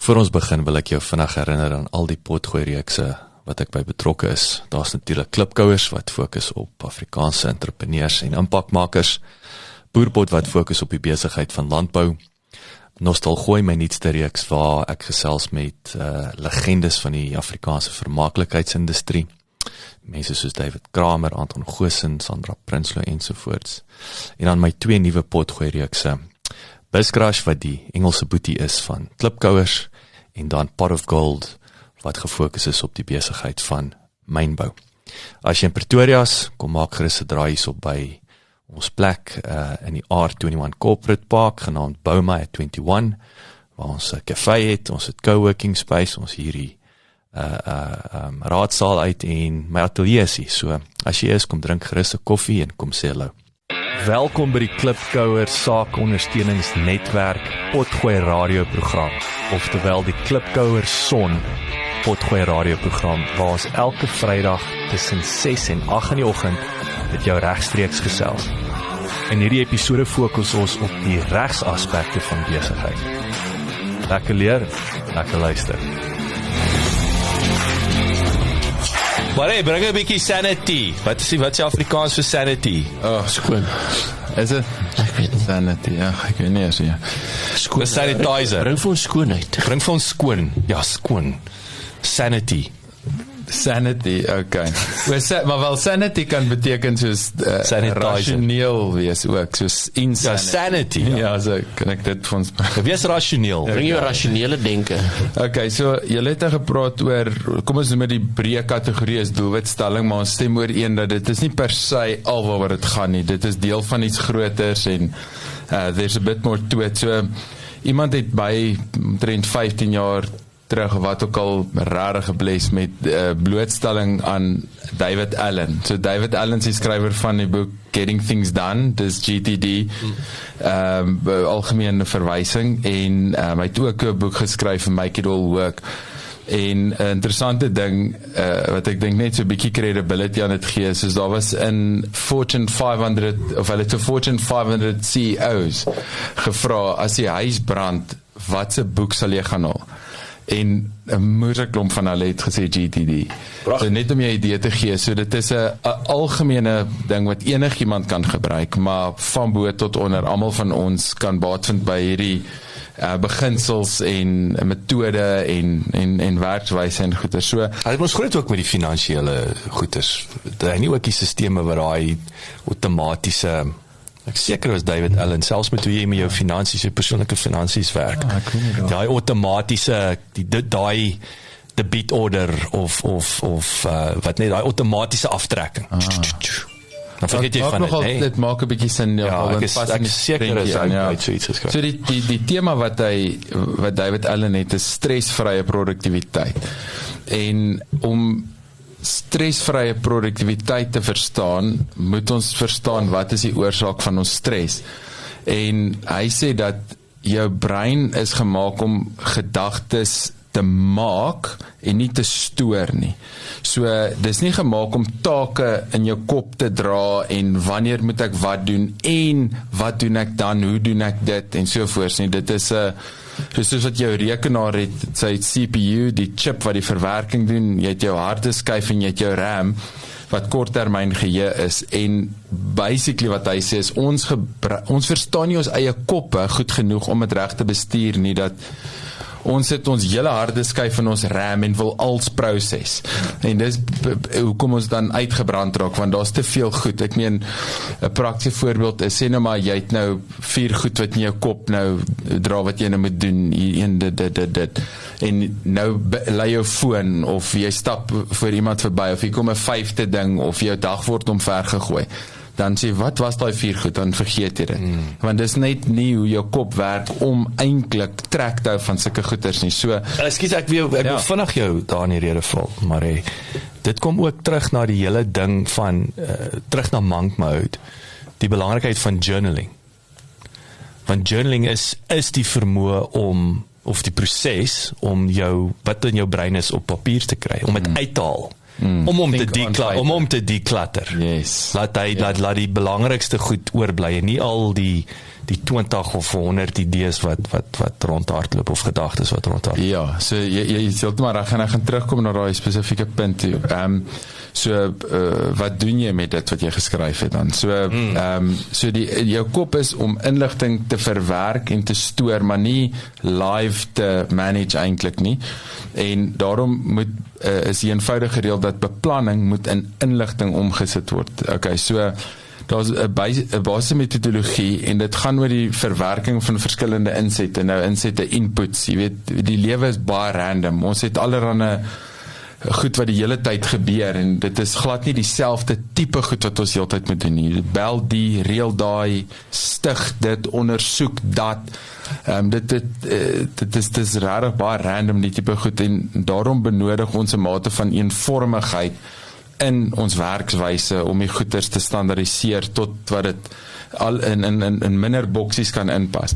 Voor ons begin wil ek jou vinnig herinner aan al die potgooi-reekse wat ek by betrokke is. Daar's natuurlik klipkouers wat fokus op Afrikaanse entrepreneurs en impakmakers, Boerpot wat fokus op die besigheid van landbou, Nostalgooi, my nuutste reeks waar ek gesels met legendes van die Afrikaanse vermaaklikheidsindustrie, mense soos David Kramer, Anton Goosen, Sandra Prinsloo ensovoorts. En dan my 2 nuwe potgooi-reekse, Buscrush wat die Engelse boetie is van klipkouers, en dan Pot of Gold wat gefokus is op die besigheid van mynbou. As jy in Pretoria is, kom maak gerus 'n draai hierop by ons plek in die R21 Corporate Park, genaamd Bouma at 21, waar ons 'n café het, ons het coworking space, ons hierdie raadsaal uit en my atelier is hier. So, as jy is, kom drink gerus 'n koffie en kom sê hallo. Welkom by die Klipkouer Saakondersteuningsnetwerk Potgooi radioprogram, oftewel die Klipkouer Son Potgooi radioprogram, waar ons elke Vrydag tussen 6 en 8 in die oggend met jou regstreeks gesels. In hierdie episode fokus ons op die regsaspekte van besigheid. Lekker leer, lekker luister. Maar hey, bring 'n bietjie sanity. Wat is Afrikaans vir sanity? Skoon. Is dit? Ek weet nie. Sanity, ja, ek weet nie as jy. Skoon. Sanitizer. Bring vir ons skoonheid. Bring vir ons skoon. Ja, skoon. Sanity. Sanity, okay. Maar wel sanity kan beteken soos rasioneel wees ook, soos insanity. Ja, sanity. Ja, so kan ek dit vir ons... Wees rasioneel. Bring jou rasionele denke. Okay, so julle het gepraat oor, kom ons met die breë kategorie is doelwitstelling, maar ons stem ooreen dat dit is nie per se al waaroor dit gaan nie. Dit is deel van iets groters en there's a bit more to it. So iemand het by omtrent 15 jaar terug, wat ook al rarig gebles met blootstelling aan David Allen. So David Allen is die skrywer van die boek Getting Things Done, dis GTD, algemene verwysing, en hy het ook 'n boek geskryf, Make It All Work. En 'n interessante ding, wat ek dink net so 'n bietjie credibility aan dit gee, is daar was in Fortune 500, of hulle het Fortune 500 CEOs gevra, as die huis brand, wat se boek sal jy gaan haal? En 'n moerklomp van hulle het gesê GTD. So net om jy idee te gee, so dit is 'n algemene ding wat enigiemand kan gebruik, maar van bo tot onder, almal van ons kan baat vind by hierdie beginsels en metode en werkswyse en goeie. So, het ons groot ook met die finansiële goeders. Daar nie ook die sisteme wat daai outomatiese, ek seker was David Allen, selfs met hoe jy met jou finansies, jou persoonlike finansies werk. ek weet nie Daai outomatiese, daai debit order of wat net, daai outomatiese aftrekking. Dan vergeet jy van dit, dit maak 'n bietjie sin, ek seker is uit so iets geskryf. So die tema wat David Allen het, is stresvrye produktiwiteit. En om stresvrye produktiwiteit te verstaan, moet ons verstaan wat is die oorsaak van ons stres. En hy sê dat jou brein is gemaak om gedagtes te maak en nie te stoor nie. So, dis nie gemaak om take in jou kop te dra en wanneer moet ek wat doen en wat doen ek dan, hoe doen ek dit en sovoorts nie. Dit is soos wat jou rekenaar het, sy CPU, die chip wat die verwerking doen, jy het jou hardeskyf en jy het jou RAM, wat korttermyn geheue is, en basically wat hy sê is, ons verstaan nie ons eie koppe goed genoeg om het reg te bestuur nie, dat ons het ons hele harde skyf in ons RAM en wil als proses. En dis hoekom ons dan uitgebrand raak, want daar's te veel goed. Ek meen, 'n praktiese voorbeeld is, sê nou maar, jy het nou 4 goed wat in jou kop nou dra wat jy nou moet doen, dit. En nou lei jou foon, of jy stap voor iemand verby, of jy kom 'n 5de ding, of jou dag word omver gegooi. Dan sê, wat was daai 4 goed, dan vergeet jy dit. Want dis net nie hoe jou kop werk om eintlik trek te hou van sulke goeders nie. So, ekskuus, ek wil vinnig jou daar in die rede val, maar dit kom ook terug na die hele ding van, terug na monk mode, die belangrikheid van journaling. Want journaling is die vermoë om, of die proses om wat in jou brein is op papier te kry, om dit uit te haal. Om te declutter. Yes. Laat die belangrikste goed oorbly en nie al die die 20 of 100 idees wat rondhardloop of gedagtes wat rondhardloop. Ja, so jy sê maar ek gaan terugkom na daai spesifieke punt toe. Wat doen jy met dit wat jy geskryf het dan? So jou kop is om inligting te verwerk en te stoor, maar nie live te manage eintlik nie. En daarom is die eenvoudige reël dat beplanning moet in inligting omgesit word. Okay, so daar's 'n basiese metodologie en dit gaan oor die verwerking van verskillende insette. Nou insette inputs, jy weet, die lewe is baie random. Ons het allerlei goed wat die hele tyd gebeur en dit is glad nie dieselfde tipe goed wat ons heeltyd moet doen nie. Bel die, reël daai, stig dit, ondersoek dat. Dit is regtig baie random die tipe goed en daarom benodig ons 'n mate van eenvormigheid in ons werkswyse om die goeders te standaardiseer tot wat dit al in minder boksies kan inpas.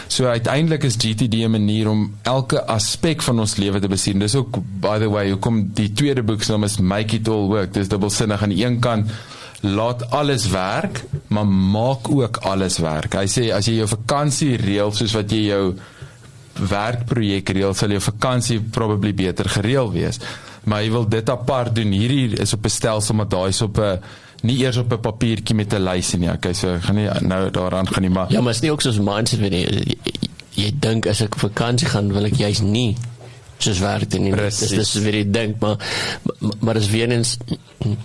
So uiteindelik is GTD 'n manier om elke aspek van ons lewe te besien. Dis ook, by the way, hoekom die tweede boek se naam is Make It All Work. Dis dubbelsinnig. Aan die een kant laat alles werk, maar maak ook alles werk. Hy sê as jy jou vakansie reël soos wat jy jou werkprojek reël, sal jou vakansie probably beter gereël wees. Maar jy wil dit apart doen. Hierdie is op 'n stelsel, maar daai is op 'n nie eers op 'n papiertjie met 'n lysie nie. Okay, so gaan nie nou daaraan gaan nie, maar ja, maar is nie ook soos mindset wanneer jy dink as ek op vakansie gaan, wil ek juist nie soos werk doen nie. Dis weer jy dink, maar dis weer eens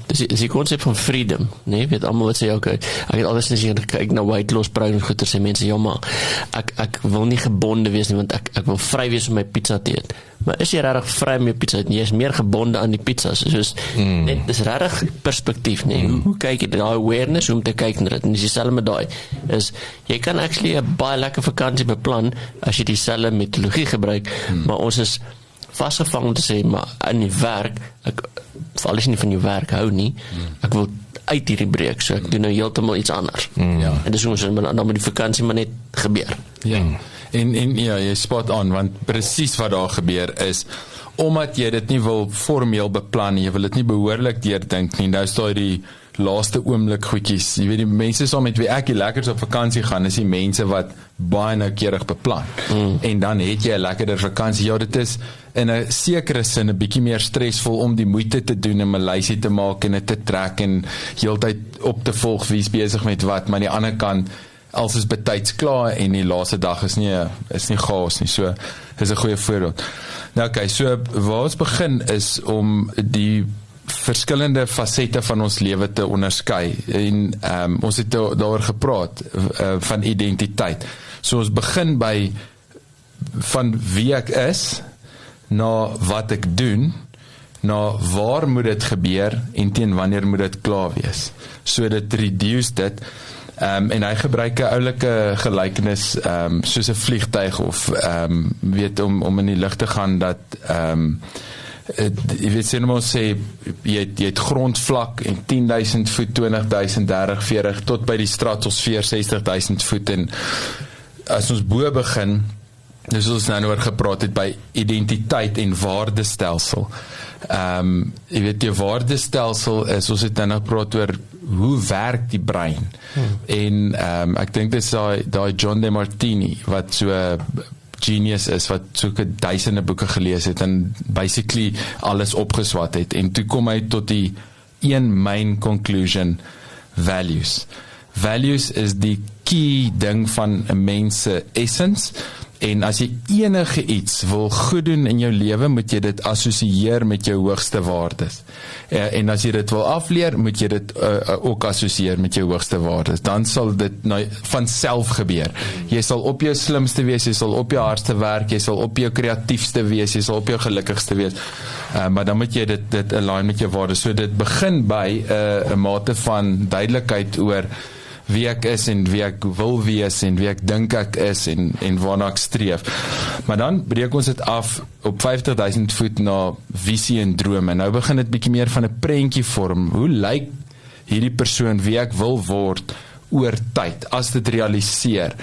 dis die konsep van freedom, nee, weet almal wat sê okay, ek het alles gesien kyk na weight loss program goeie sê mense ja maar ek wil nie gebonde wees nie want ek wil vry wees om my pizza te eet. Maar is jy regtig vry om jou pizza te eet? Jy is meer gebonde aan die pizza. Soos net dis regtig perspektief, nee. Hoe kyk jy daai awareness hoe om te kyk na dit? En dis dieselfde met daai. Is jy kan actually 'n baie lekker vakansie beplan as jy dieselfde metodologie gebruik, maar ons is vasgevang om te sê, maar in die werk, ek val nie van jou werk hou nie, ek wil uit hierdie breek, so ek doen nou heeltemal iets anders. Ja. En dis ons dan met die vakansie maar net gebeur. Ja. En ja, jy spot on, want presies wat daar gebeur is, omdat jy dit nie wil formeel beplan nie, jy wil dit nie behoorlik deurdink nie, nou is daar die laaste oomblik goedjies, jy weet die mense saam met wie ek die lekkers op vakansie gaan, is die mense wat baie noukeurig beplan, en dan het jy 'n lekkerder vakansie. Ja, dit is in 'n sekere sin 'n bietjie meer stresvol om die moeite te doen om 'n lysie te maak en dit te trek en heeltyd op te volg wie is besig met wat, maar aan die ander kant als is betyds klaar en die laaste dag is nie chaos nie, so is 'n goeie voorbeeld. Nou okay, so waar ons begin is om die verskillende fasette van ons lewe te onderskei en ons het daaroor gepraat van identiteit. So ons begin by van wie ek is na wat ek doen, na waar moet dit gebeur en teen wanneer moet dit klaar wees. So dit reduce dit en hy gebruik 'n oulike gelykenis soos 'n vliegtuig of weet om in die lug te gaan dat jy weet sê jy het grondvlak en 10.000 voet, 20.000, 30, 40 tot by die stratosfeer 60.000 voet en as ons bo begin, dis ons nou oor gepraat het by identiteit en waardestelsel. Jy weet die waardestelsel is, ons het nou gepraat oor hoe werk die brein en ek dink dit is daai John DeMartini wat so genius is, wat soeke duisende boeke gelees het en basically alles opgeswat het en toe kom hy tot die een main conclusion, values. Values is die key ding van 'n mens se essence en as jy enige iets wil goed doen in jou lewe, moet jy dit assosieer met jou hoogste waardes. En as jy dit wil afleer, moet jy dit ook assosieer met jou hoogste waardes. Dan sal dit van self gebeur. Jy sal op jou slimste wees, jy sal op jou hardste werk, jy sal op jou kreatiefste wees, jy sal op jou gelukkigste wees. Maar dan moet jy dit align met jou waardes. So dit begin by 'n mate van duidelikheid oor wie ek is en wie ek wil wees en wie ek dink ek is en waarna ek streef. Maar dan breek ons dit af op 50.000 voet na visie en drome. Nou begin dit bietjie meer van 'n prentjie vorm. Hoe lyk hierdie persoon wie ek wil word oor tyd as dit realiseer?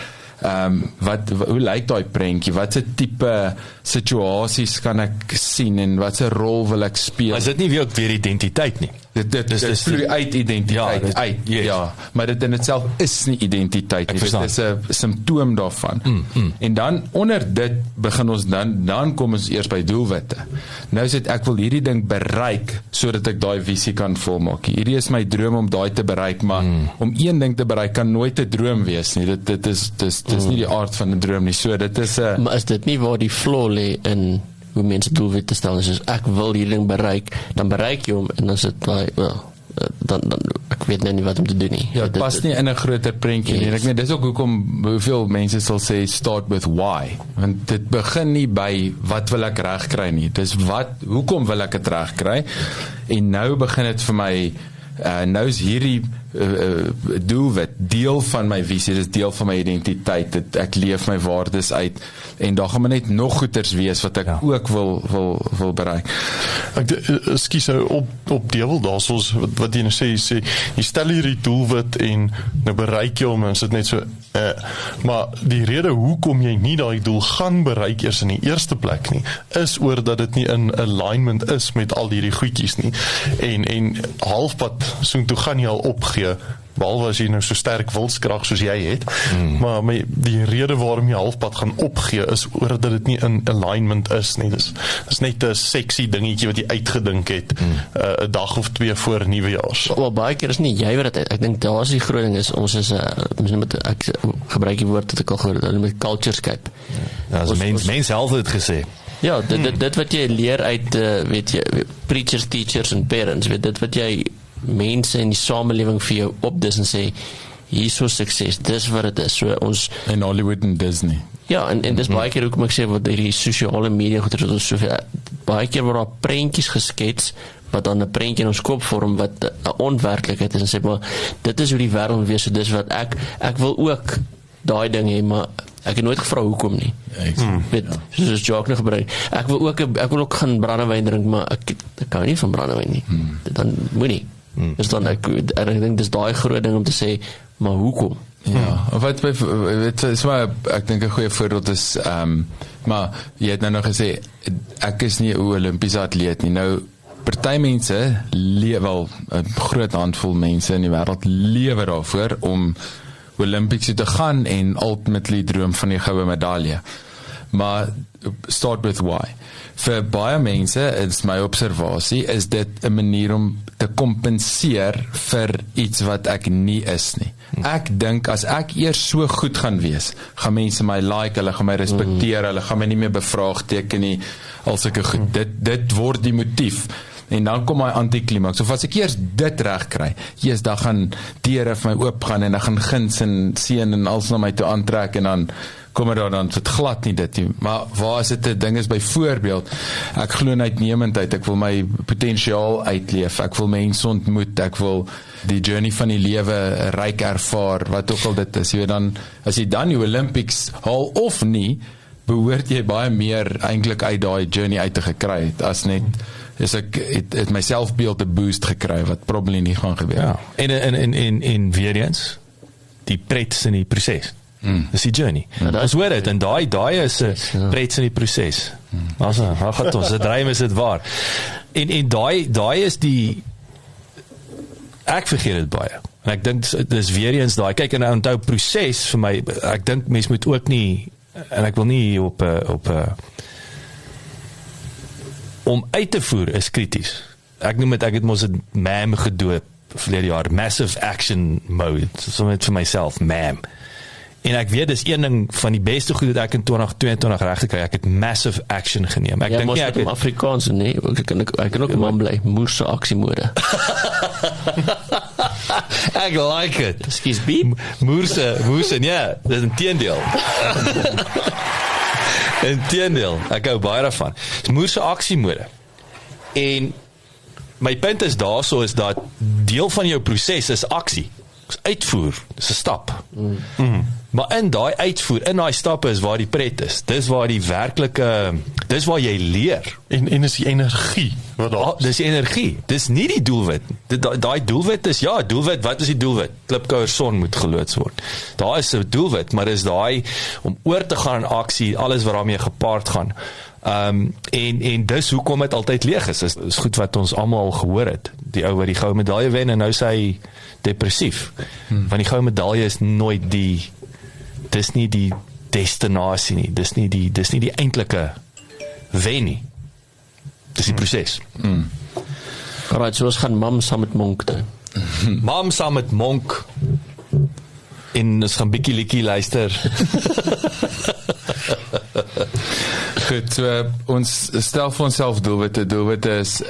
hoe lyk daai prentjie, watse tipe situasies kan ek sien en watse rol wil ek speel. Maar is dit nie weer identiteit nie? Dit vloei uit identiteit uit, yes. maar dit in itself is nie identiteit nie, dit is 'n simptoom daarvan. En dan onder dit begin ons dan kom ons eers by doelwitte. Nou sê ek wil hierdie ding bereik sodat ek daai visie kan volmaak. Hierdie is my droom om daai te bereik, maar om een ding te bereik kan nooit 'n droom wees nie. Dit is nie die aard van 'n droom nie. So dit is maar is dit nie waar die flaw lê in hoe mense doelwitte stel, soos ek wil hierdie ding bereik, dan bereik jy hom en dan sit daai dan ek weet nou nie wat om te doen nie. Ja, dit pas nie in 'n groter prentjie nie. Ek meen dis ook hoekom hoeveel mense sal sê start with why, want dit begin nie by wat wil ek regkry nie. Dis hoekom wil ek dit regkry? En nou begin dit vir my nou is hierdie doelwit deel van my visie, dis deel van my identiteit, ek leef my waardes uit en daar gaan maar net nog goeders wees wat ek ook wil bereik. Ekskuus op deel daarsoos wat jy nou sê, jy stel hierdie doelwit en nou bereik jy hom en sit net so maar die rede hoekom jy nie daai doel gaan bereik eers in die eerste plek nie, is oor dat dit nie in alignment is met al hierdie goedjies nie. En halfpad soontoe gaan jy al opgee, behalwe as jy nou so sterk wilskrag soos jy het, maar die rede waarom jy halfpad gaan opgee is oor dat dit nie in alignment is nie. Dis net 'n sexy dingetjie wat jy uitgedink het 'n dag of 2 voor Nuwejaars. Wel baie keer is nie jy wat ek dink daar is die groot ding is ons is ek gebruik die woord wat ek al gehoor het, met culturescape. Ja, as mense self het gesê. Ja, dit wat jy leer uit weet jy preachers, teachers en parents, weet dit wat jy mense in die samelewing vir jou opdis en sê hier is so sukses, dis wat dit is. So ons in Hollywood en Disney. Ja, en dis baie keer hoekom ek sê wat hierdie sosiale media goed het ons soveel baie keer word daar prentjies geskets wat dan 'n prentjie in ons kop vorm wat 'n onwerklikheid is en sê maar dit is hoe die wêreld moet wees, so dis wat ek wil ook daai ding hê, maar ek het nooit gevra hoekom nie. Weet, soos Jacques nog gebruik. Ek wil ook gaan brandewyn drink, maar ek kan nie van brandewyn nie. Dan moet nie. Dus dan ek dink dis daai groot ding om te sê, maar hoekom? Ja, wat is maar ek dink 'n goeie voorbeeld is maar jy het nou nog gesê ek is nie 'n Olimpiese atleet nie. Nou party mense wel 'n groot handvol mense in die wêreld lewe daarvoor om Olympics te gaan en ultimately droom van die goue medalje. Maar start with why. Vir baie mense, is my observasie, is dit 'n manier om te kompenseer vir iets wat ek nie is nie. Ek dink as ek eers so goed gaan wees, gaan mense my like, hulle gaan my respekteer, hulle gaan my nie meer bevraagteken nie, al sulke goed. Dit word die motief. En dan kom my antiklimaks. Of as ek eers dit reg kry, dan gaan deure vir my oop gaan en dan gaan guns en seën en alles na my toe aantrek en dan kom daar dan dit glad nie dit nie. Maar waar is dit 'n ding is byvoorbeeld, ek glo in uitnemendheid, ek wil my potensiaal uitleef, ek wil mense ontmoet, ek wil die journey van die lewe ryk ervaar, wat ook al dit is. Jy weet dan, as jy dan die Olympics haal of nie, behoort jy baie meer eintlik uit daai journey uit te gekry het, as net is ek het my selfbeeld 'n boost gekry wat probably nie gaan gebeur. Ja. En weer eens die pret in die proses. Dis die journey. Ons hoor dit en daai is 'n pret in die proses. Gaan ons, dit dream is dit waar. En daai is die ek vergeet dit baie. En ek dink dis weer eens daai kyk en onthou proses vir my, ek dink mens moet ook nie, en ek wil nie op om uit te voer is krities. Ek het mos 'n MAM gedoop verlede jaar, Massive Action Mode, sommer vir myself, MAM. En ek weet, dis een ding van die beste goed dat ek in 2022 reg gekry, ek het Massive Action geneem. Ek dink nie ek het Afrikaans nee, ek kan ook 'n man bly, moerse aksiemode. Ek like it. Excuse me? Moerse, ja, dis 'n teendeel. Inteendeel, ek hou baie daarvan. Dis moerse aksiemode. En my punt is daarso is dat deel van jou proses is aksie. Dis uitvoer, dis 'n stap. Maar in daai uitvoer, in daai stappe is waar die pret is. Dis waar die werklike, dis waar jy leer. En is die energie wat daar is. Dis die energie. Dis nie die doelwit. Daai doelwit is doelwit, wat is die doelwit? Klipkouer son moet geloods word. Daar is 'n doelwit, maar dis daai om oor te gaan in aksie, alles wat daarmee gepaard gaan. En dis hoekom dit altyd leeg is. Is goed wat ons almal al gehoor het. Die ou wat die goue medalje wen en nou sê hy depressief. Want die goue medalje is nooit dis nie die destinasie nie. Dis nie die eintlike wen nie. Dis die proses. Alright, so ons gaan mam saam met Monk toe. Mam saam met Monk en ons gaan bietjie liedjie luister. Goed, so ons stel vir onsself doelwitte is,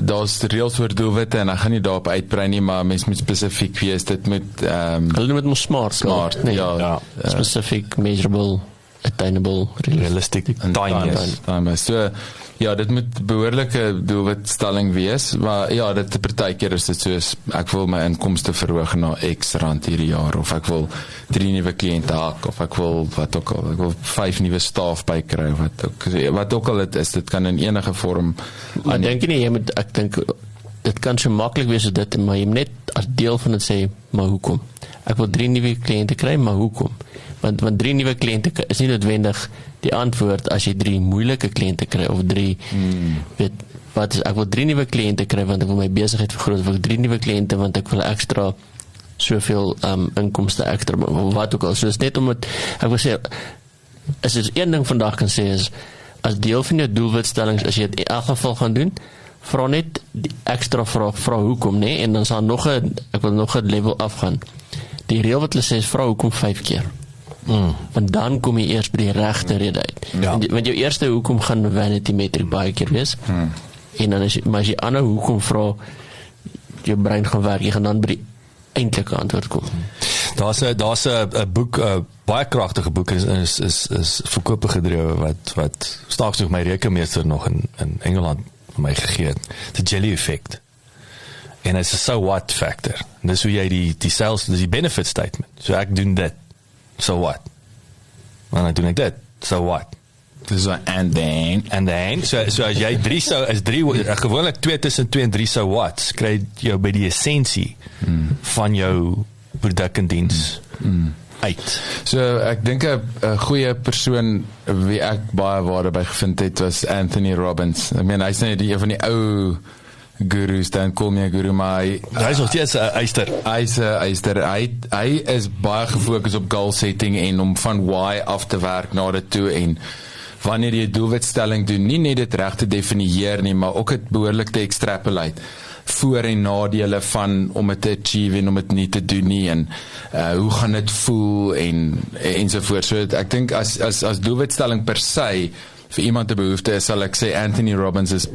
daar's reëls vir doelwitte en ek gaan nie daarop uitbrei nie, maar mens moet spesifiek wees, dit moet hulle noem dit smart, nee, ja. Specific, measurable, attainable, realistic, time. So, ja, dit moet behoorlike doelwitstelling wees, maar ja, dit partykeer is dit soos, ek wil my inkomste verhoog na X rand hierdie jaar, of ek wil 3 nuwe kliënte hak, of ek wil wat ook al, ek wil 5 nuwe staf bykry, wat ook al dit is, dit kan in enige vorm. Maar denk jy nie, ek dink, dit kan so maklik wees as dit, maar jy moet net as deel van dit sê, maar hoekom? Ek wil 3 nuwe kliënte kry, maar hoekom? Want 3 nuwe kliënte is nie noodwendig die antwoord as jy 3 moeilike kliënte kry, of 3, ek wil 3 nuwe kliënte kry, want ek wil my besigheid vergroot, of ek 3 nuwe kliënte, want ek wil extra, soveel inkomste extra, wat ook al, so is net om het, ek wil sê, as dit een ding vandag kan sê is, as deel van jou doelwitstellings, as jy het in elk geval gaan doen, vra net die extra vraag, vra hoekom, nee, en dan sal ek wil nog 'n level afgaan. Die reël wat hulle sê is, vra hoekom 5 keer. Want dan kom jy eers by die regte rede uit. Want jou eerste hoekom gaan vanity metric baie keer wees. En dan maar as jy ander hoekom vra, jou brein gaan werk, jy gaan dan by die eintlike antwoord kom. Daar's 'n boek, baie kragtige boek is verkope gedrewe wat staaks nog my rekenmeester nog in Engeland vir my gegee het. The Jelly Effect. En dit is 'n so what factor. En dis hoe jy die sales, dis die benefit statement. So ek doen dit. So what? En dan doen ek dit. So what? Dis and then. So as jy 3 gewoonlik 2 tussen 2 en 3 so what's, kry jou by die essensie van jou produk en diens uit. So ek dink 'n goeie persoon wie ek baie waarde by gevind het was Anthony Robbins. Ek meen hy's net een van die ou gurus, dan call me a guru, maar hy is nog steeds 'n eyster. Hy is baie gefokus op goal setting en om van why af te werk na dit toe, en wanneer jy doelwitstelling doen, nie net dit reg te definieer nie, maar ook dit behoorlik te extrapolate, voor- en nadele van om het te achieve en om het nie te doen nie, en hoe gaan dit voel en so voort. So ek dink as doelwitstelling per se vir iemand 'n behoefte is, sal ek sê Anthony Robbins is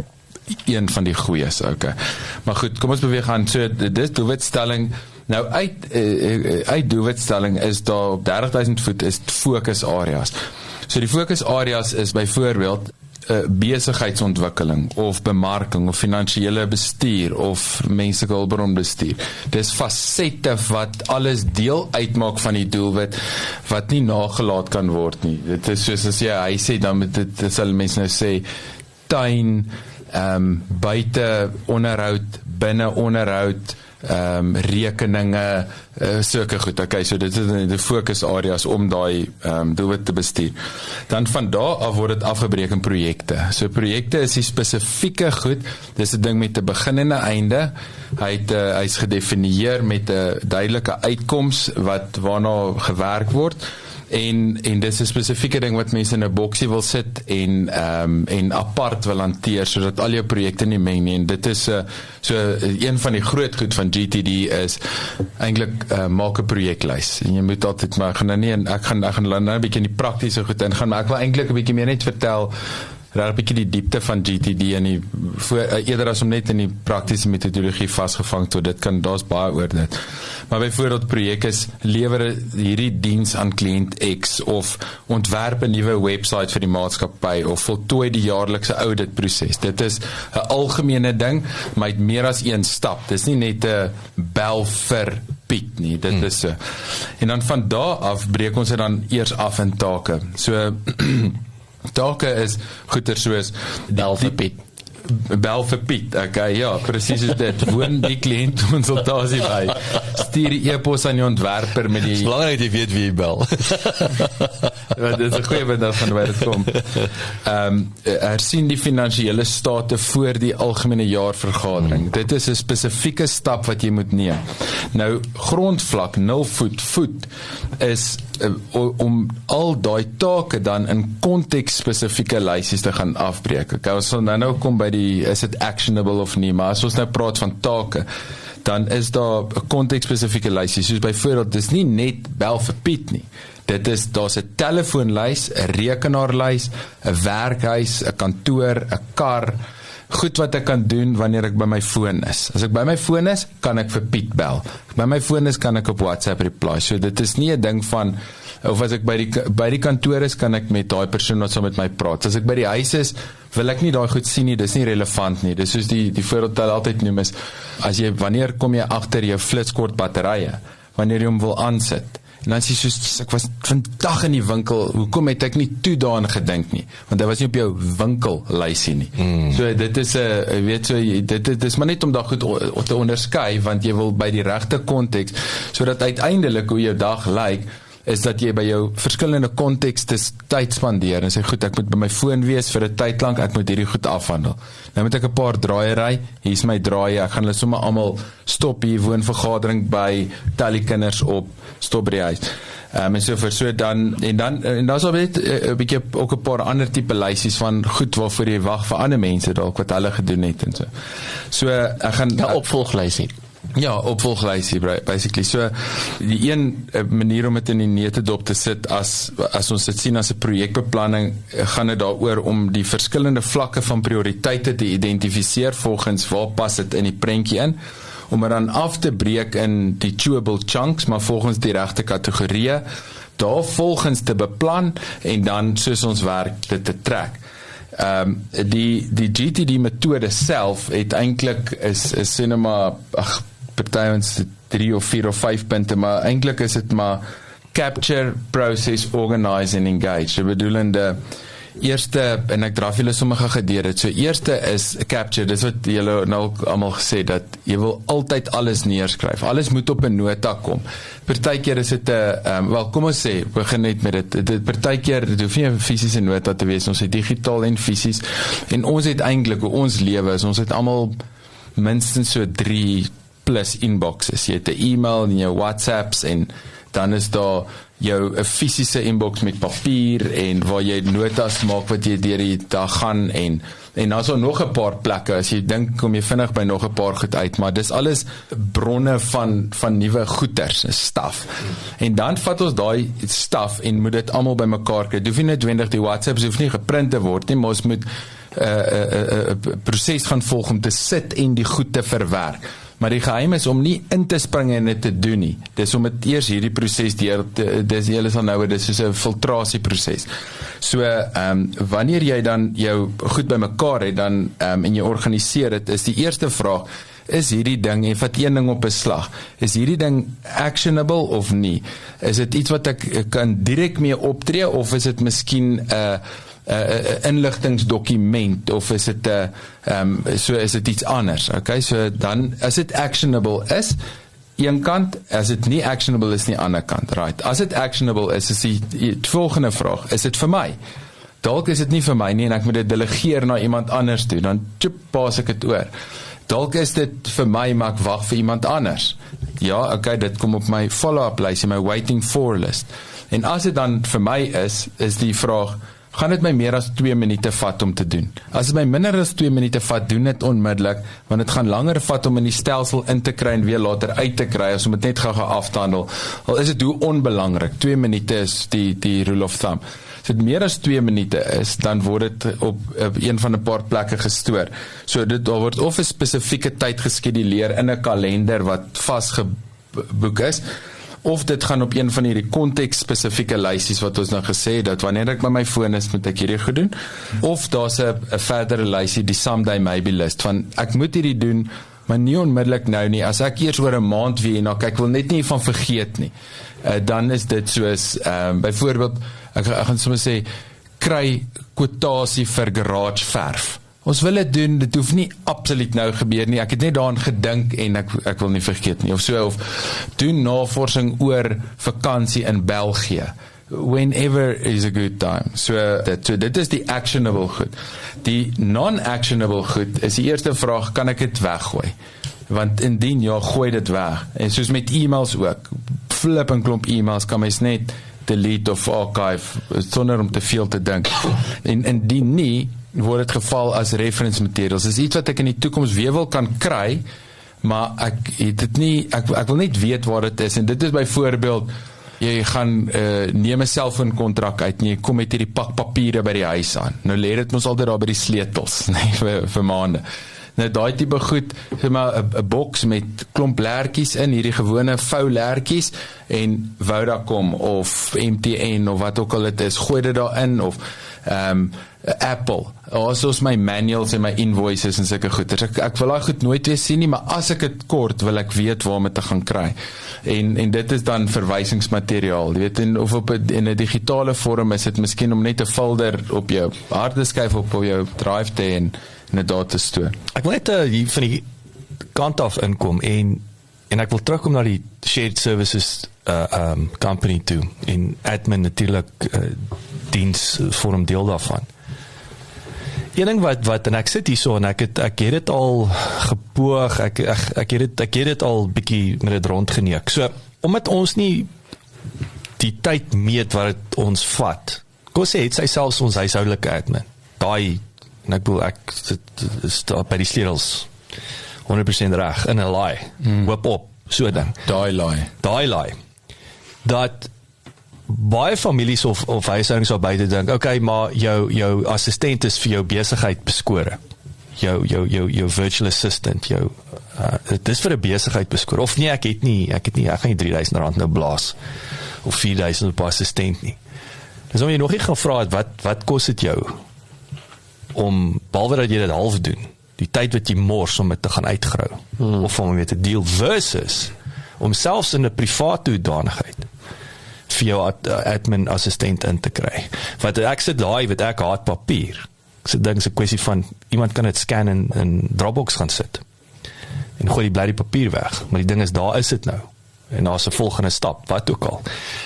een van die goeies, okay. Maar goed, kom ons beweeg aan. So dis doelwitstelling. Nou uit doelwitstelling is daar op 30,000 voet is fokusareas. So die fokusareas is byvoorbeeld besigheidsontwikkeling of bemarking of finansiële bestuur of menslike hulpbronbestuur. Dis fasette wat alles deel uitmaak van die doelwit wat nie nagelaat kan word nie. Dit is soos as jy hy sê, dan met dit sal mense nou sê tuin, buite onderhoud, binne onderhoud, rekeninge, sulke goed. Okay, so dit is die fokusareas om daai doelwit te bestuur. Dan van daar af word dit afgebreek in projekte. So projekte is die spesifieke goed, dis 'n ding met 'n begin en 'n einde. Hy's gedefinieer met 'n duidelike uitkoms waarna gewerk word. En dis 'n spesifieke ding wat mense in 'n boksie wil sit en apart wil hanteer, sodat al jou projekte nie meng nie. En dit is so een van die groot goed van GTD is eintlik maak 'n projeklys. En jy moet altyd, maar ek gaan nou 'n bietjie in die praktiese goed ingaan, maar ek wil eintlik 'n bietjie meer net vertel raak 'n bietjie die diepte van GTD en eerder as om net in die praktiese metodologie vasgevang te word. Dit kan, daar's baie oor dit. Maar byvoorbeeld projek is lewer hierdie diens aan kliënt X of ontwerp 'n nuwe webwerf vir die maatskappy of voltooi die jaarlikse auditproses. Dit is 'n algemene ding, maar het meer as een stap. Dis nie net 'n bel vir Piet nie, dit is so. En dan van daar af breek ons dit dan eers af in take. So take is goeie soos Bel vir Piet. Bel vir Piet, okay, ja, presies is dit. Woon die kliëntkonsultasie by. Stuur die e-pos aan die ontwerper met die... Belangrijk dat jy weet wie jy bel. Dit is 'n goeie punt van waar dit kom. Hersien die finansiële state voor die algemene jaarvergadering. Dit is 'n spesifieke stap wat jy moet neem. Nou, grondvlak, 0 voet, is om al daai take dan in konteks spesifieke lysies te gaan afbreek. Okay, ons sal nou kom by die, is it actionable of nie, maar as ons nou praat van take, dan is daar 'n konteks spesifieke lysies, soos byvoorbeeld, dis nie net bel vir Piet nie. Daar's 'n telefoonlys, 'n rekenaarlys, 'n werkhuis, 'n kantoor, 'n kar, goed wat ek kan doen wanneer ek by my foon is. As ek by my foon is, kan ek vir Piet bel. By my foon is, kan ek op WhatsApp reply. So dit is nie 'n ding van, of as ek by die kantoor is, kan ek met daai persoon wat saam met my praat. As ek by die huis is, wil ek nie daai goed sien nie, dis nie relevant nie. Dis soos die voorbeeld wat altyd noem is, wanneer kom jy agter jou flitskort batterye, wanneer jy hom wil aansit. En dan sê jy soos, ek was vandag in die winkel, hoekom het ek nie toe daaraan gedink nie? Want hy was nie op jou winkellysie nie. So dit is dit is maar net om daai goed te onderskei, want jy wil by die regte konteks, sodat uiteindelik hoe jou dag lyk, is dat jy by jou verskillende kontekste tyd spandeer en sê, goed, ek moet by my foon wees vir 'n tyd lank, ek moet hierdie goed afhandel. Nou moet ek 'n paar draaie ry, hier is my draaie, ek gaan hulle sommer almal stop hier, woonvergadering by, tel die kinders op, stop by die huis. En so vir so dan, en dan is al net 'n bietjie ook 'n paar ander tipe lysies van goed waarvoor jy wag vir ander mense dalk wat hulle gedoen het en so. So ek gaan 'n opvolglysie. Ja, opvolglysie, basically. So, die een manier om dit in die neutedop te sit, as ons dit sien as 'n projekbeplanning, gaan dit daaroor om die verskillende vlakke van prioriteite te identifiseer volgens waar pas dit in die prentjie in, om dit dan af te breek in die chewable chunks, maar volgens die regte kategorieë, daar volgens te beplan, en dan soos ons werk dit te trek. Die GTD metode self het eintlik is cinema, party ons 3 of 4 of 5 punte, maar eintlik is dit maar capture, process, organize and engage. So bedoelende eerste, en ek draf julle sommige gedeer het, so eerste is capture, dis wat julle nou allemaal gesê, dat jy wil altyd alles neerskryf, alles moet op 'n nota kom. Partykeer is dit wel, kom ons sê, begin net met dit partykeer, dit hoef nie 'n fisiese nota te wees, ons het digitaal en fisies, en ons het eintlik, hoe ons lewe is, ons het almal minstens so 3 plus inboxes, jy het 'n e-mail en jou WhatsApps, en dan is daar jou 'n fisiese inbox met papier, en waar jy notas maak wat jy deur die dag gaan, en dan is daar nog 'n paar plekke, as jy dink, kom jy vinnig by nog 'n paar goed uit, maar dis alles bronne van nuwe goeders, staf. En dan vat ons daai staf, en moet dit almal bymekaar kry. Dit hoef nie noodwendig, die WhatsApps hoef nie geprint te word nie, maar ons moet 'n proses gaan volg om te sit en die goed te verwerk. Maar die geheim is om nie in te spring en dit te doen nie. Dis om dit eers hierdie proses dis julle sal nou, dis soos 'n filtrasieproses. So, wanneer jy dan jou goed bymekaar het, dan en jy organiseer dit, is die eerste vraag, is hierdie ding, en vat een ding op 'n slag, is hierdie ding actionable of nie? Is dit iets wat ek kan direk mee optree, of is dit miskien 'n inligtingsdokument, of is dit so is dit iets anders, okay, so dan, as dit actionable is, een kant, as dit nie actionable is nie, ander kant, right, as dit actionable is die volgende vraag, is dit vir my? Dalk is dit nie vir my nie, en ek moet dit delegeer na iemand anders toe, dan pas ek dit oor. Dalk is dit vir my, maar ek wag vir iemand anders. Ja, okay, dit kom op my follow-up lys, my waiting for list. En as dit dan vir my is die vraag, gaan dit my meer as 2 minute vat om te doen. As dit my minder as 2 minute vat, doen dit onmiddellik, want dit gaan langer vat om in die stelsel in te kry en weer later uit te kry, as om dit net gou af te handel. Al is dit hoe onbelangrik, 2 minute is die rule of thumb. As dit meer as 2 minute is, dan word dit op een van 'n paar plekke gestoor. So daar word of 'n spesifieke tyd geskeduleer in 'n kalender wat vasgeboek is, of dit gaan op een van hierdie konteks-spesifieke lysies wat ons nou gesê het, dat wanneer ek by my foon is, moet ek hierdie goed doen, of daar's 'n verdere lysie, die someday maybe list, van ek moet hierdie doen, maar nie onmiddellik nou nie. As ek eers oor 'n maand weer na kyk, wil net nie van vergeet nie. Dan is dit soos byvoorbeeld ek gaan sommer sê kry kwotasie vir garage verf. Ons wil dit doen, dit hoef nie absoluut nou gebeur nie. Ek het net daaraan gedink en ek wil nie vergeet nie. Of doen navorsing oor vakansie in België. Whenever is a good time. So dit is die actionable goed. Die non-actionable goed is die eerste vraag, kan ek dit weggooi? Want indien ja, gooi dit weg. En soos met e-mails ook, flip 'n klomp e-mails kan mens net delete of archive sonder om te veel te dink. En indien nie, word dit geval as reference materials. Dis iets wat ek in die toekoms weer wil kan kry, maar ek wil net weet waar dit is. En dit is byvoorbeeld, jy gaan neem 'n selfoonkontrak uit en jy kom met hierdie pak papiere by die huis aan. Nou lê dit mos altyd daar by die sleutels, nee, vir maande. Nou daai tipe goed, sê maar 'n boks met klomp lertjies in, hierdie gewone vou lertjies en Vodacom of MTN of wat ook al dit is, gooi dit daarin of Apple, soos my manuals en my invoices en sulke goeders. Ek wil daai goed nooit weer sien nie, maar as ek dit kort, wil ek weet waar om dit te gaan kry. En dit is dan verwysingsmateriaal. Jy weet, in 'n digitale vorm is dit miskien om net 'n folder op jou hardeskyf op jou drive te en dit daar te stoor. Ek wil net hier van die kant af inkom en ek wil terugkom na die shared services company toe en admin natuurlik diens vorm deel daarvan. Een ding wat en ek sit hier so en ek het dit al gepoog, ek het dit al bietjie met dit rondgeneek. So, omdat ons nie die tyd meet wat dit ons vat, kom sê, het sy selfs ons huishoudelike admin. Daai, en ek bedoel, is daar by die sleutels 100% reg, in 'n laai, hoop op, so ding. Daai laai. Dat baie families of huishoudings sal buite dink, okay, maar jou assistent is vir jou besigheid beskore. Jou virtual assistant, dit is vir 'n besigheid beskore. Of nee, ek gaan nie R3000 nou blaas of R4000 op 'n assistent nie. Dis om jy nog nie gaan vra wat kos dit jou om behalwe dat jy dit half doen, die tyd wat jy mors om dit te gaan uitgrou of om mee te deel versus om selfs in 'n privaat hoedanigheid vir jou admin assistent in te kry. Want ek sit daai, wat ek haat papier. Ek sit dink is 'n kwessie van iemand kan dit scan in Dropbox gaan sit en gooi die bladjie papier weg. Maar die ding is, daar is dit nou. En daar's 'n volgende stap, wat ook al.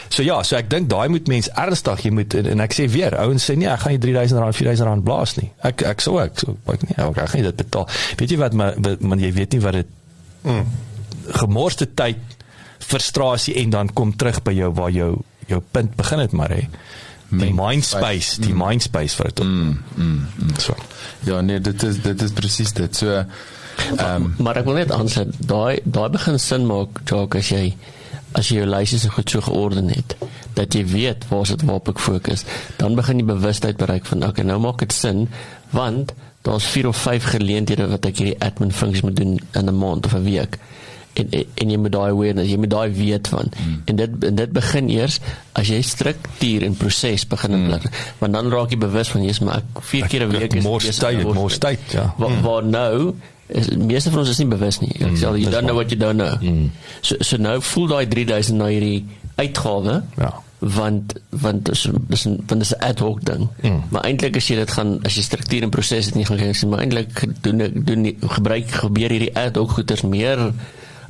So ek dink daai moet mens ernstig, jy moet, en ek sê weer, ouens sê nee, ek gaan nie R3000, R4000 blaas nie. Ek gaan nie dit betaal. Weet jy wat, maar jy weet nie wat dit gemorste tyd, frustrasie en dan kom terug by jou waar jou punt begin het maar die mindspace vir dit so. Ja nee, dit is presies dit so maar ek wil net aansluit, daai begin sin maak, Jacques, as jy jou lysies goed so georden het, dat jy weet waar sit waarop ek fokus, dan begin jy bewustheid bereik van, okay, nou maak dit sin, want daar's 4 of 5 geleenthede wat ek hierdie admin funksies moet doen in 'n maand of 'n week. En jy moet daai awareness, jy moet daai weet van. En dit begin eers as jy struktuur en proses begin inblik. Want dan raak jy bewus van jy's maar 4 keer 'n week is more tyd, ja. Waar nou meeste van ons is nie bewus nie. Ek sê you don't know what you don't know. So nou voel daai 3000 na hierdie uitgawe. Ja. Want dis 'n ad hoc ding. Maar eintlik as jy dit gaan, as jy struktuur en proses dit nie gaan kyk, maar eintlik gebeur hierdie ad hoc goeders meer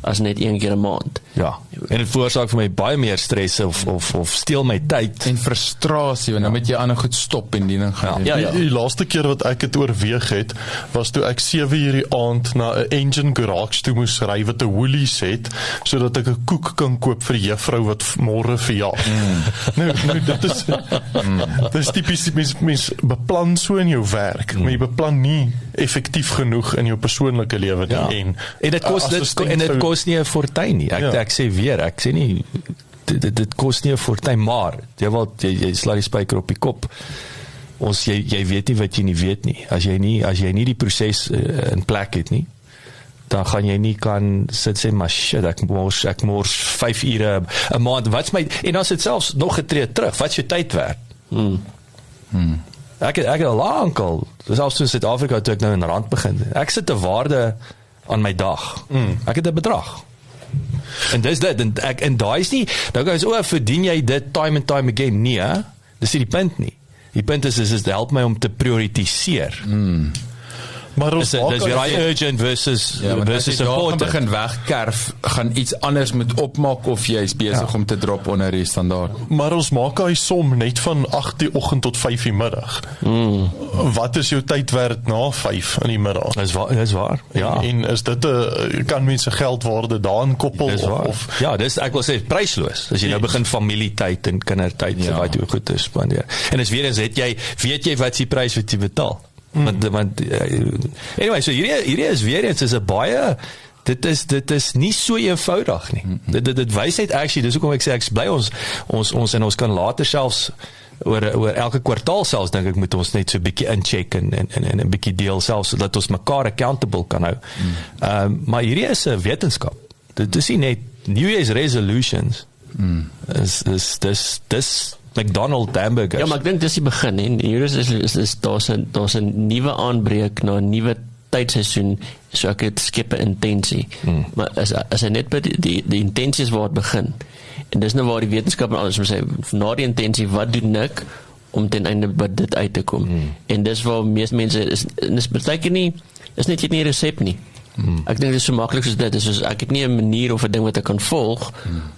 as net 1 keer 'n maand. Ja, en dit veroorsaak vir my baie meer stres of steel my tyd. En frustrasie, want dan moet jy ander goed stop en die ding gaan. Ja. Die laaste keer wat ek het oorweeg het, was toe ek 7 uur die aand na 'n engine garage toe moes ry wat 'n Woolies het, sodat ek 'n koek kan koop vir die juffrou wat môre verjaar. Nou dit is dis tipies, mens beplan so in jou werk, maar jy beplan nie effektief genoeg in jou persoonlike lewe nie. En dit kos nie 'n fortuin nie. Ek sê weer, ek sê nie dit kos nie 'n fortuin, maar jy sla die spyker op die kop. Jy weet nie wat jy nie weet nie. As jy nie die proses in plek het nie, dan gaan jy nie kan sê maar shit, ek mors 5 ure 'n maand. En dan sit selfs nog getree terug. Wat is jou tyd werd? Ek het al lank al, selfs in Suid-Afrika toe ek nou in rand begin. Ek sit 'n waarde aan my dag. Ek het 'n bedrag. En dis dit, en daai is nie, nou guys, verdien jy dit time and time again? Nee, hè? Dis nie die punt nie. Die punt is dit help my om te prioritiseer. Maar ons dis weer urgent versus important. Begin wegkerf, gaan iets anders moet opmaak of jy is besig om te drop onder die standaard. Maar ons maak hy som net van 8 die oggend tot 5 die middag. Wat is jou tyd werd na 5 in die middag? Dis waar. Ja. En is dit kan mense geldwaarde daarin koppel of ja, dis ek wil sê prysloos. As jy nou begin familietyd en kindertyd so baie goed te spandeer. En as weer eens weet jy wat die prys wat jy betaal. Want anyway, so hierdie is weer eens is 'n baie dit is nie so eenvoudig nie. Dit wys net actually, dis hoekom ek sê ek bly ons kan later selfs oor elke kwartaal selfs dink ek moet ons net so 'n bietjie incheck en 'n bietjie deel selfs sodat ons mekaar accountable kan hou. Maar hierdie is 'n wetenskap. Dit is nie net New Year's resolutions. Dis McDonald's hamburgers. Ja, maar ek dink dis die begin en hier is daar's 'n nuwe aanbreek na 'n nuwe tydseisoen, so ek het skep 'n intensie. Maar as hy net by die intensies waar dit begin. En dis nou waar die wetenskap en alles moet sê, na die intensie, wat doen ek om ten einde by dit uit te kom? En dis waar meeste mense is beteken nie, is net nie 'n resep nie. Ek dink dit is so maklik soos dit. Dis soos ek het nie 'n manier of 'n ding wat ek kan volg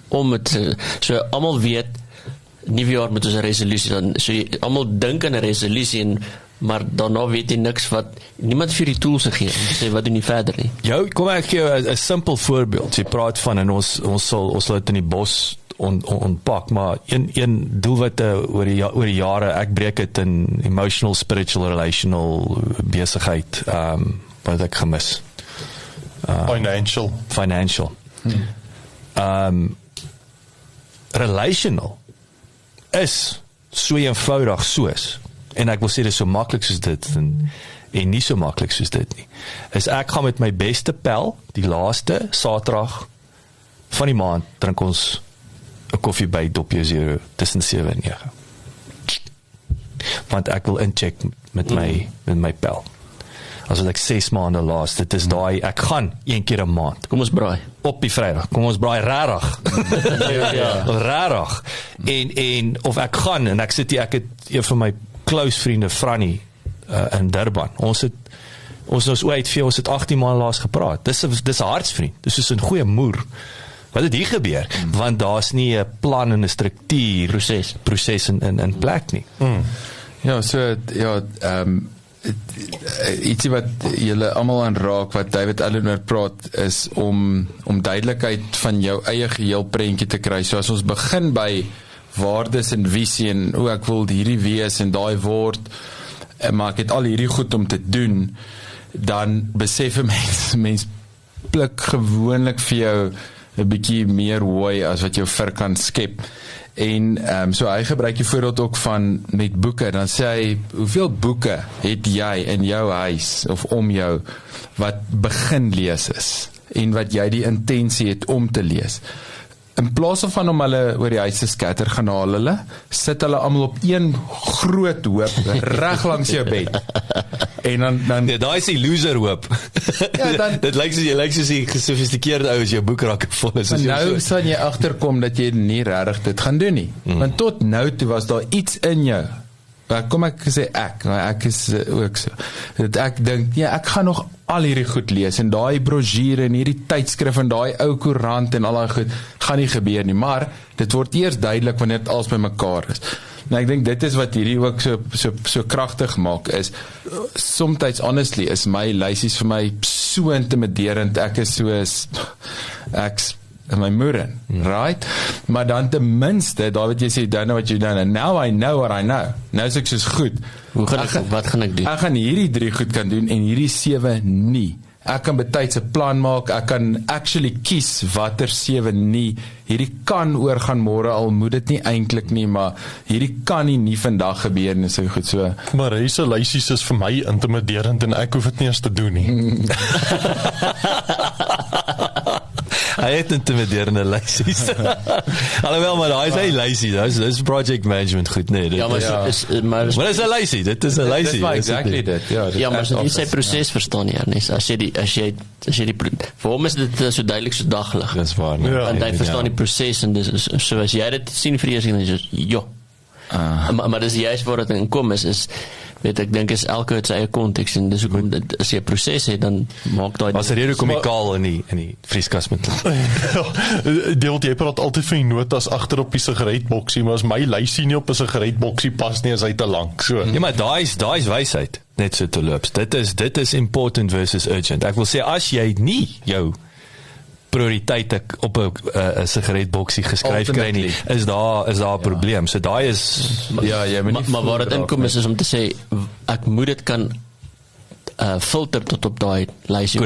om dit so almal weet nuwe jaar met ons 'n resolusie dan so almal dink aan 'n resolusie maar daarna weet jy niks wat niemand vir die tools gegee om te sê wat doen jy verder nie. Kom ek gee jou 'n simpel voorbeeld. Jy praat van en ons sal dit in die bos ontpak, maar een doelwit oor die jare, ek breek dit in emotional, spiritual, relational besigheid, wat ek gemis. Financial. Relational is so eenvoudig soos, en ek wil sê dit is so maklik soos dit, en nie so maklik soos dit nie, is ek gaan met my beste pel, die laaste Saterdag van die maand, drink ons 'n koffie by Doppio Zero, tussen 7 en 9. Want ek wil incheck met my pel. As wat ek 6 maande laas, dit is daai, ek gaan 1 keer 'n maand. Kom ons braai. Op die Vrydag, kom ons braai rarig. Rarig. En of ek gaan, en ek sit hier, ek het een van my close vriende, Franny, in Durban. Ons is ooit ons het 18 maande laas gepraat. Dis 'n hartsvriend, dis is 'n goeie moer. Wat het hier gebeur? Want daar's nie 'n plan en 'n struktuur, proses in plek nie. Ja, so, ietsie wat julle almal aanraak wat David Allen oor praat is om duidelikheid van jou eie geheel prentjie te kry. So as ons begin by waardes en visie en hoe ek wil hierdie wees en daai word, maar ek het al hierdie goed om te doen, dan besef 'n mens pluk gewoonlik vir jou 'n bietjie meer hooi as wat jou vir kan skep. En so hy gebruik die voorbeeld ook van met boeke, dan sê hy, hoeveel boeke het jy in jou huis of om jou wat begin lees is en wat jy die intensie het om te lees. In plaas van om hulle oor die huis te skatter, gaan haal hulle, sit hulle almal op een groot hoop reg langs jou bed. En dan nee, daai is die loser hoop. Ja, dan dit lyk soos die gesofistikeerde ou as jou boek raak vol is. Nou sal jy agterkom dat jy nie regtig dit gaan doen nie. Want tot nou toe was daar iets in jou. Kom ek sê ek is ook so. Dat ek dink, ja, ek gaan nog al hierdie goed lees en daai brosjure en hierdie tydskrif en daai ou koerant en al daai goed gaan nie gebeur nie, maar dit word eers duidelik wanneer dit alles bymekaar is. En ek dink dit is wat hierdie ook so kragtig maak is, sometimes honestly is my lysies vir my so intimiderend, ek is my moeder, right? Maar dan ten minste, daar wat jy sê, don't know what you don't know, now I know what I know. Nou is ek soos goed. Wat gaan ek doen? Ek gaan hierdie 3 goed kan doen en hierdie 7 nie. Ek kan betyds 'n plan maak, ek kan actually kies watter 7 nie. Hierdie kan oorgaan môre, al moet dit nie eintlik nie, maar hierdie kan nie vandag gebeur nie, so goed so. Maar hierdie lysies is vir my intimiderend en ek hoef dit nie eens te doen nie. Hy het intimiderende lysies. Alhoewel, maar hy is nie lysie, dis project management goed, nee. Ja, maar maar is 'n lysie, dit is 'n lysie. Dit is exactly dit, ja, maar as jy sy proses verstaan nie, Ernest, as jy vir hom is dit so duidelik so daglig. Dis waar, nee. Want hy verstaan die proses, en dis, so as jy dit sien vir eers, en jy sê, jo. Maar dis juist waar dit in kom is weet ek dink is elke uit sy eie konteks, en dis hoekom as jy 'n proses het, dan maak daai was 'n rede hoekom die kaal in die vrieskas moet deel jy praat altyd van die notas agter op die sigaretboksie, maar as my lysie nie op 'n sigaretboksie pas nie, is hy te lank, so. Ja, maar daai is wysheid, net so te loops. Dit is important versus urgent. Ek wil sê, as jy nie jou prioriteite op 'n sigaretboksie geskryf kry nie, is daar 'n probleem. So daai is maar waar dit inkom is om te sê ek moet dit kan filter tot op daai lysie,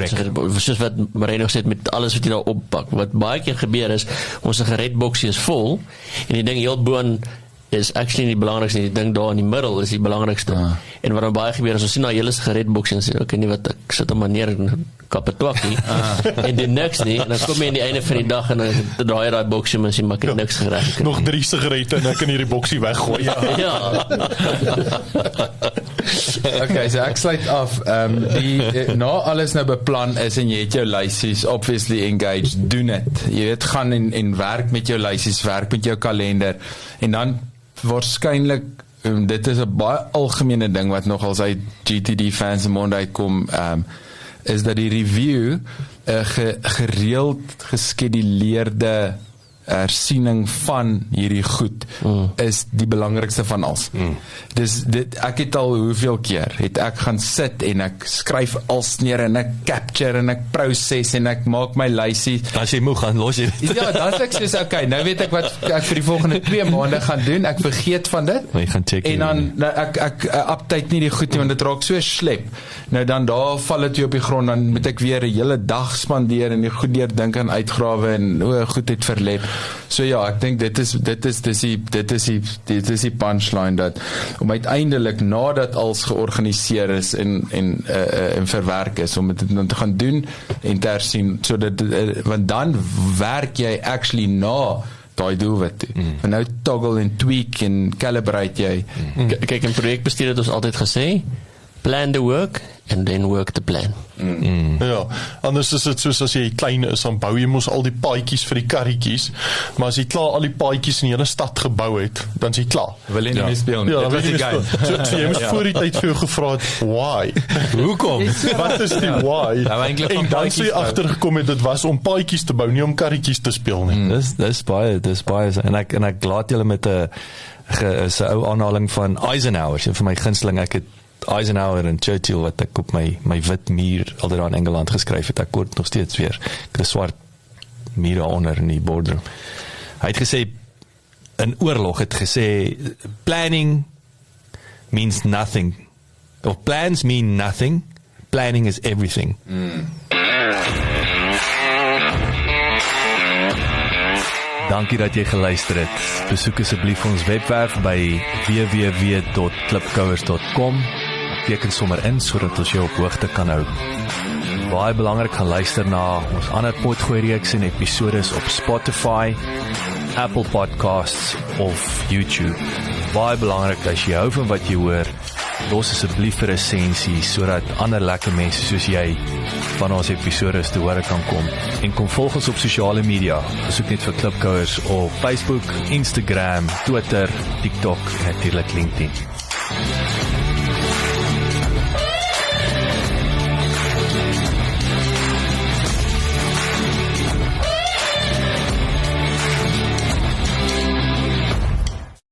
soos wat Marino gesê het, met alles wat jy daar oppak. Wat baie keer gebeur is, ons sigaretboksie is vol, en die ding heel boon is actually nie die belangrikste, die ding daar in die middel is die belangrikste. En wat dan baie gebeur is, ons sien nou hele sigaretboksie en sê, okay, nie wat, ek sit hom neer en kap 'n twakkie, en die niks nie, en dan kom jy aan die einde van die dag, en dan draai daai boksie, en sê, maar ek het niks gereg. Nog 3 sigarette, en ek kan hierdie boksie weggooi. Ja. Okay, so ek sluit af, na alles nou beplan is, en jy het jou lysies, obviously engaged, doen it. Jy weet, gaan en werk met jou lysies, werk met jou kalender, en dan waarskynlik, dit is 'n baie algemene ding wat nog als uit GTD fans in mond uitkom, is dat die review gereeld geskeduleerde hersiening van hierdie goed is die belangrikste van alles. Dus ek het al hoeveel keer het ek gaan sit en ek skryf als neer en ek capture en ek proses en ek maak my lysie. As jy moeg gaan los jy. Ja, dan sê ek soos okay, nou weet ek wat ek vir die volgende 2 maande gaan doen. Ek vergeet van dit. En dan ek update nie die goed nie, want dit raak so slep. Nou dan daar val dit op die grond, dan moet ek weer 'n hele dag spandeer en die goed deur dink aan uitgrawe en goed het verlep. So ja, ek dink dit is die punchline, dat om uiteindelik nadat als georganiseer is en verwerk is, om dit dan te gaan doen en te hersien, so dat, want dan werk jy actually na daai doelwit toe. En nou toggle en tweak en calibrate jy. Kyk, in projekbestuur het ons altyd gesê, plan the work and then work the plan. Ja, anders is dit soos as jy klein is, dan bou jy mos al die paadjies vir die karretjies, maar as jy klaar al die paadjies in die hele stad gebou het, dan is jy klaar. Wil jy nie meer speel nie? Ja, dan wil jy nie meer speel. So jy moes voor die tyd vir jou gevra het, why? Hoekom? Wat is die why? En dan sê jy agtergekom het, dit was om paadjies te bou, nie om karretjies te speel nie. Dis baie, en ek laat julle met 'n ou aanhaling van Eisenhower, vir my gunsteling, ek het Eisenhower en Churchill wat ek op my wit muur altyd daar in Engeland geskryf het, ek word nog steeds weer, ek het 'n swart muur daaronder in die boardroom. Hy het gesê, in oorlog het gesê, planning means nothing, or plans mean nothing, planning is everything. Dankie dat jy geluister het. Besoek asseblief ons webwerf by www.klipkouers.com. Teken sommer in, sodat ons jou op hoogte kan hou. Baie belangrik, gaan luister na ons ander potgooi reeks en episodes op Spotify, Apple Podcasts of YouTube. Baie belangrik, as jy hou van wat jy hoor, los asseblief 'n resensie, sodat ander lekker mense soos jy van ons episodes te hore kan kom. En kom volg ons op sosiale media. Besoek net vir Klipkouers op Facebook, Instagram, Twitter, TikTok en natuurlik LinkedIn.